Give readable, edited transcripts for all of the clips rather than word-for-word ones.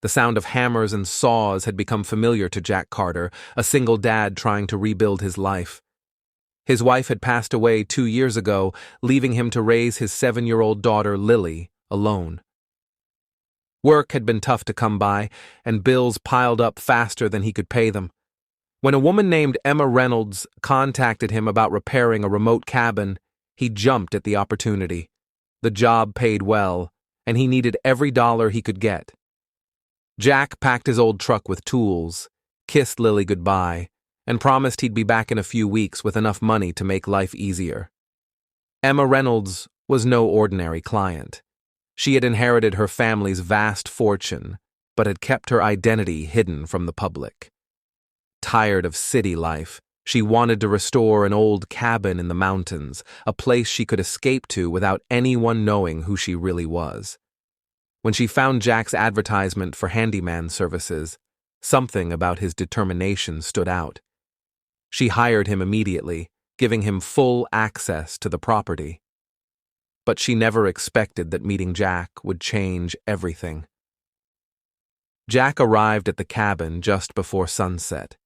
The sound of hammers and saws had become familiar to Jack Carter, a single dad trying to rebuild his life. His wife had passed away 2 years ago, leaving him to raise his 7-year-old daughter, Lily, alone. Work had been tough to come by, and bills piled up faster than he could pay them. When a woman named Emma Reynolds contacted him about repairing a remote cabin, he jumped at the opportunity. The job paid well, and he needed every dollar he could get. Jack packed his old truck with tools, kissed Lily goodbye, and promised he'd be back in a few weeks with enough money to make life easier. Emma Reynolds was no ordinary client. She had inherited her family's vast fortune, but had kept her identity hidden from the public. Tired of city life, she wanted to restore an old cabin in the mountains, a place she could escape to without anyone knowing who she really was. When she found Jack's advertisement for handyman services, something about his determination stood out. She hired him immediately, giving him full access to the property. But she never expected that meeting Jack would change everything. Jack arrived at the cabin just before sunset.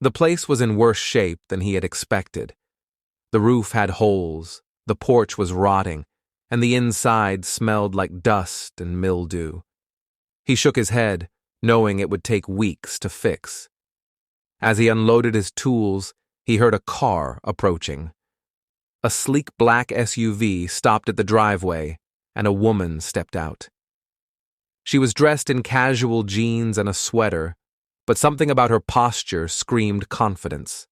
The place was in worse shape than he had expected. The roof had holes, the porch was rotting, and the inside smelled like dust and mildew. He shook his head, knowing it would take weeks to fix. As he unloaded his tools, he heard a car approaching. A sleek black SUV stopped at the driveway, and a woman stepped out. She was dressed in casual jeans and a sweater, but something about her posture screamed confidence.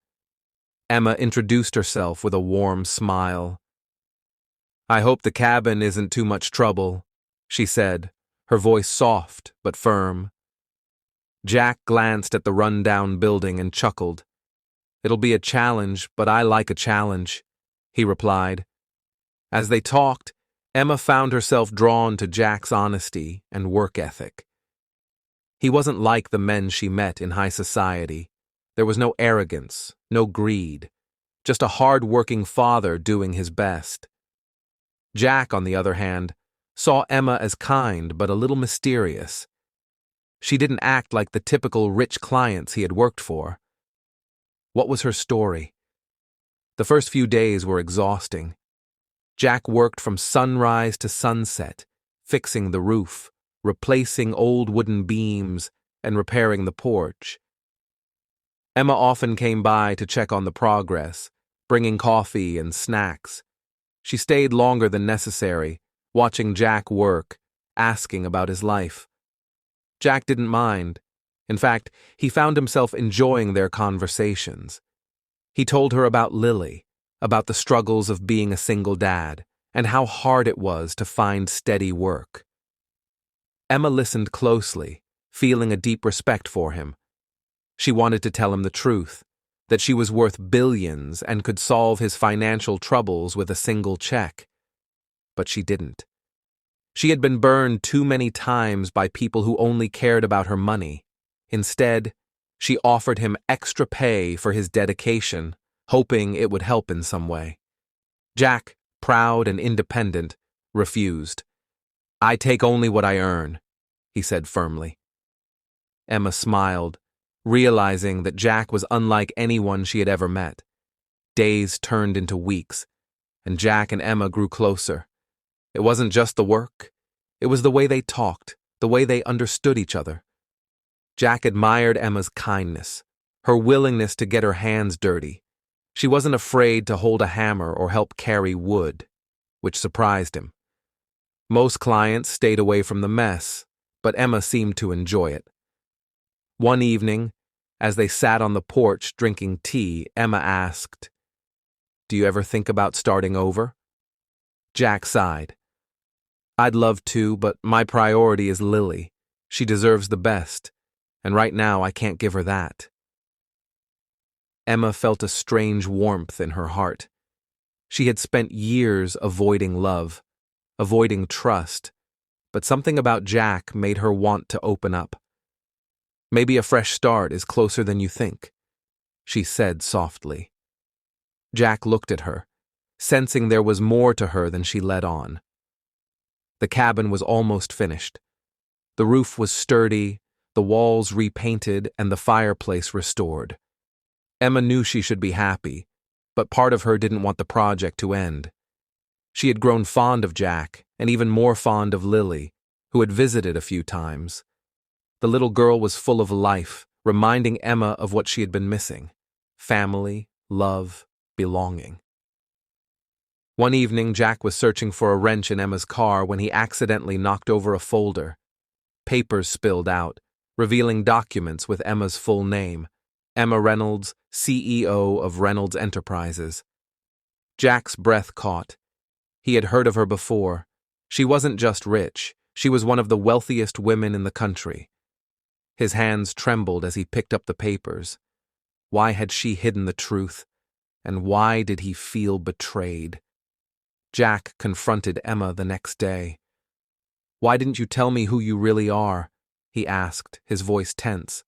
Emma introduced herself with a warm smile. "I hope the cabin isn't too much trouble," she said, her voice soft but firm. Jack glanced at the run-down building and chuckled. "It'll be a challenge, but I like a challenge," he replied. As they talked, Emma found herself drawn to Jack's honesty and work ethic. He wasn't like the men she met in high society. There was no arrogance, no greed, just a hard-working father doing his best. Jack, on the other hand, saw Emma as kind but a little mysterious. She didn't act like the typical rich clients he had worked for. What was her story? The first few days were exhausting. Jack worked from sunrise to sunset, fixing the roof, replacing old wooden beams, and repairing the porch. Emma often came by to check on the progress, bringing coffee and snacks. She stayed longer than necessary, watching Jack work, asking about his life. Jack didn't mind. In fact, he found himself enjoying their conversations. He told her about Lily, about the struggles of being a single dad, and how hard it was to find steady work. Emma listened closely, feeling a deep respect for him. She wanted to tell him the truth, that she was worth billions and could solve his financial troubles with a single check. But she didn't. She had been burned too many times by people who only cared about her money. Instead, she offered him extra pay for his dedication, hoping it would help in some way. Jack, proud and independent, refused. "I take only what I earn," he said firmly. Emma smiled, realizing that Jack was unlike anyone she had ever met. Days turned into weeks, and Jack and Emma grew closer. It wasn't just the work. It was the way they talked, the way they understood each other. Jack admired Emma's kindness, her willingness to get her hands dirty. She wasn't afraid to hold a hammer or help carry wood, which surprised him. Most clients stayed away from the mess, but Emma seemed to enjoy it. One evening, as they sat on the porch drinking tea, Emma asked, "Do you ever think about starting over?" Jack sighed. "I'd love to, but my priority is Lily. She deserves the best, and right now I can't give her that." Emma felt a strange warmth in her heart. She had spent years avoiding love, avoiding trust, but something about Jack made her want to open up. "Maybe a fresh start is closer than you think," she said softly. Jack looked at her, sensing there was more to her than she let on. The cabin was almost finished. The roof was sturdy, the walls repainted, and the fireplace restored. Emma knew she should be happy, but part of her didn't want the project to end. She had grown fond of Jack, and even more fond of Lily, who had visited a few times. The little girl was full of life, reminding Emma of what she had been missing: family, love, belonging. One evening, Jack was searching for a wrench in Emma's car when he accidentally knocked over a folder. Papers spilled out, revealing documents with Emma's full name: Emma Reynolds, CEO of Reynolds Enterprises. Jack's breath caught. He had heard of her before. She wasn't just rich, she was one of the wealthiest women in the country. His hands trembled as he picked up the papers. Why had she hidden the truth? And why did he feel betrayed? Jack confronted Emma the next day. "Why didn't you tell me who you really are?" he asked, his voice tense.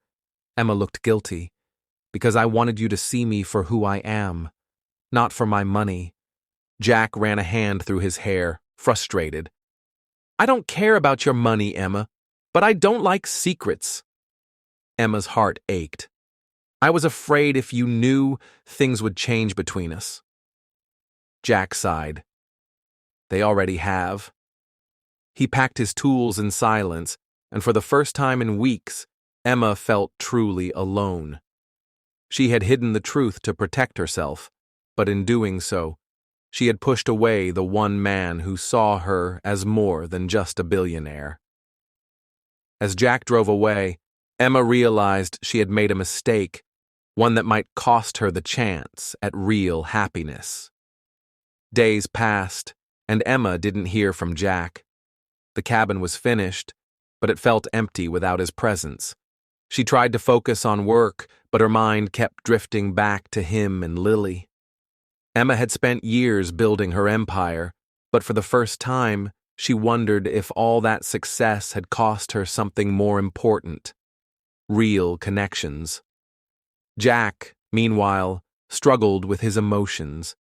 Emma looked guilty. "Because I wanted you to see me for who I am, not for my money." Jack ran a hand through his hair, frustrated. "I don't care about your money, Emma, but I don't like secrets." Emma's heart ached. "I was afraid if you knew, things would change between us." Jack sighed. "They already have." He packed his tools in silence, and for the first time in weeks, Emma felt truly alone. She had hidden the truth to protect herself, but in doing so, she had pushed away the one man who saw her as more than just a billionaire. As Jack drove away, Emma realized she had made a mistake, one that might cost her the chance at real happiness. Days passed, and Emma didn't hear from Jack. The cabin was finished, but it felt empty without his presence. She tried to focus on work, but her mind kept drifting back to him and Lily. Emma had spent years building her empire, but for the first time, she wondered if all that success had cost her something more important: real connections. Jack, meanwhile, struggled with his emotions.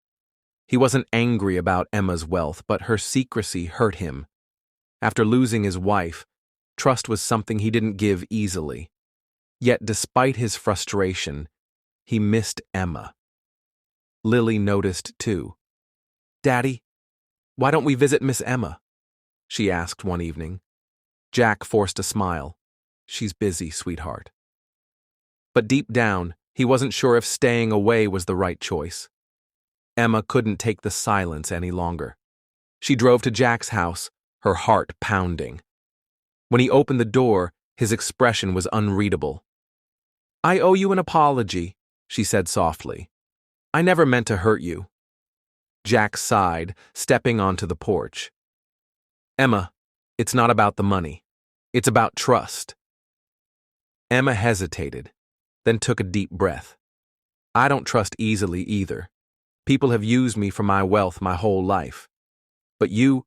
He wasn't angry about Emma's wealth, but her secrecy hurt him. After losing his wife, trust was something he didn't give easily. Yet despite his frustration, he missed Emma. Lily noticed too. "Daddy, why don't we visit Miss Emma?" she asked one evening. Jack forced a smile. "She's busy, sweetheart." But deep down, he wasn't sure if staying away was the right choice. Emma couldn't take the silence any longer. She drove to Jack's house, her heart pounding. When he opened the door, his expression was unreadable. "I owe you an apology," she said softly. "I never meant to hurt you." Jack sighed, stepping onto the porch. "Emma, it's not about the money. It's about trust." Emma hesitated, then took a deep breath. "I don't trust easily either. People have used me for my wealth my whole life. But you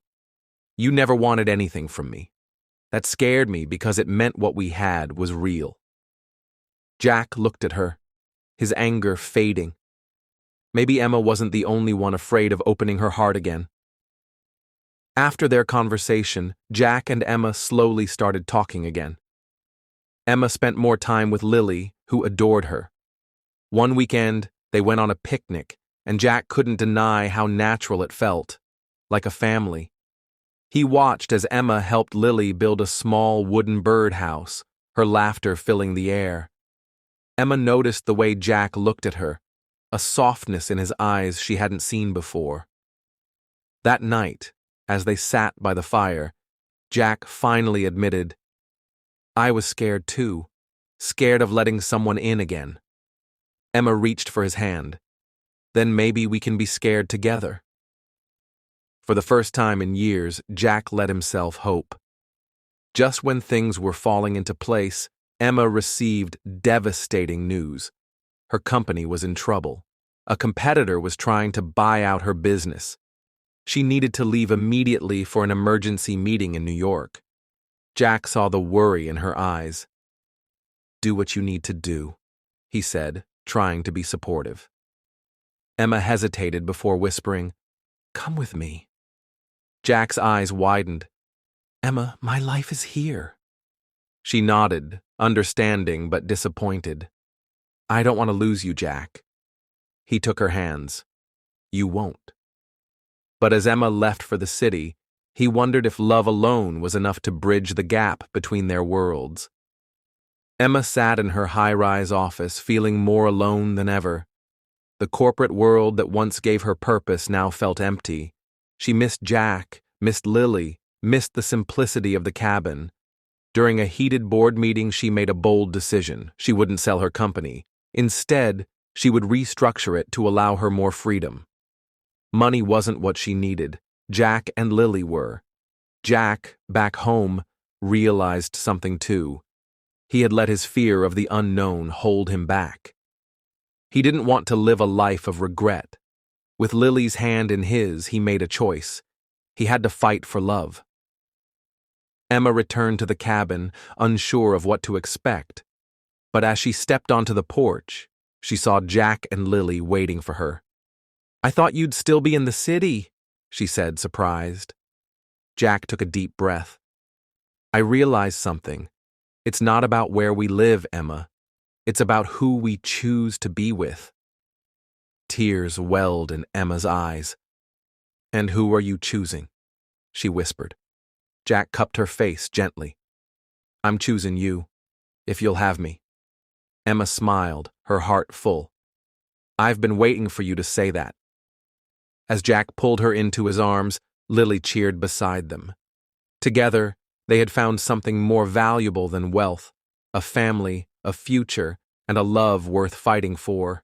never wanted anything from me. That scared me because it meant what we had was real." Jack looked at her, his anger fading. Maybe Emma wasn't the only one afraid of opening her heart again. After their conversation, Jack and Emma slowly started talking again. Emma spent more time with Lily, who adored her. One weekend, they went on a picnic, and Jack couldn't deny how natural it felt, like a family. He watched as Emma helped Lily build a small wooden birdhouse, her laughter filling the air. Emma noticed the way Jack looked at her, a softness in his eyes she hadn't seen before. That night, as they sat by the fire, Jack finally admitted, "I was scared too, scared of letting someone in again." Emma reached for his hand. "Then maybe we can be scared together." For the first time in years, Jack let himself hope. Just when things were falling into place, Emma received devastating news. Her company was in trouble. A competitor was trying to buy out her business. She needed to leave immediately for an emergency meeting in New York. Jack saw the worry in her eyes. "Do what you need to do," he said, trying to be supportive. Emma hesitated before whispering, "Come with me." Jack's eyes widened. "Emma, my life is here." She nodded, understanding but disappointed. I don't want to lose you, Jack. He took her hands. You won't. But as Emma left for the city, he wondered if love alone was enough to bridge the gap between their worlds. Emma sat in her high-rise office, feeling more alone than ever. The corporate world that once gave her purpose now felt empty. She missed Jack, missed Lily, missed the simplicity of the cabin. During a heated board meeting, she made a bold decision. She wouldn't sell her company. Instead, she would restructure it to allow her more freedom. Money wasn't what she needed. Jack and Lily were. Jack, back home, realized something too. He had let his fear of the unknown hold him back. He didn't want to live a life of regret. With Lily's hand in his, he made a choice. He had to fight for love. Emma returned to the cabin, unsure of what to expect. But as she stepped onto the porch, she saw Jack and Lily waiting for her. I thought you'd still be in the city, she said, surprised. Jack took a deep breath. I realized something. It's not about where we live, Emma. It's about who we choose to be with. Tears welled in Emma's eyes. And who are you choosing? She whispered. Jack cupped her face gently. I'm choosing you, if you'll have me. Emma smiled, her heart full. I've been waiting for you to say that. As Jack pulled her into his arms, Lily cheered beside them. Together, they had found something more valuable than wealth, a family, a future, and a love worth fighting for.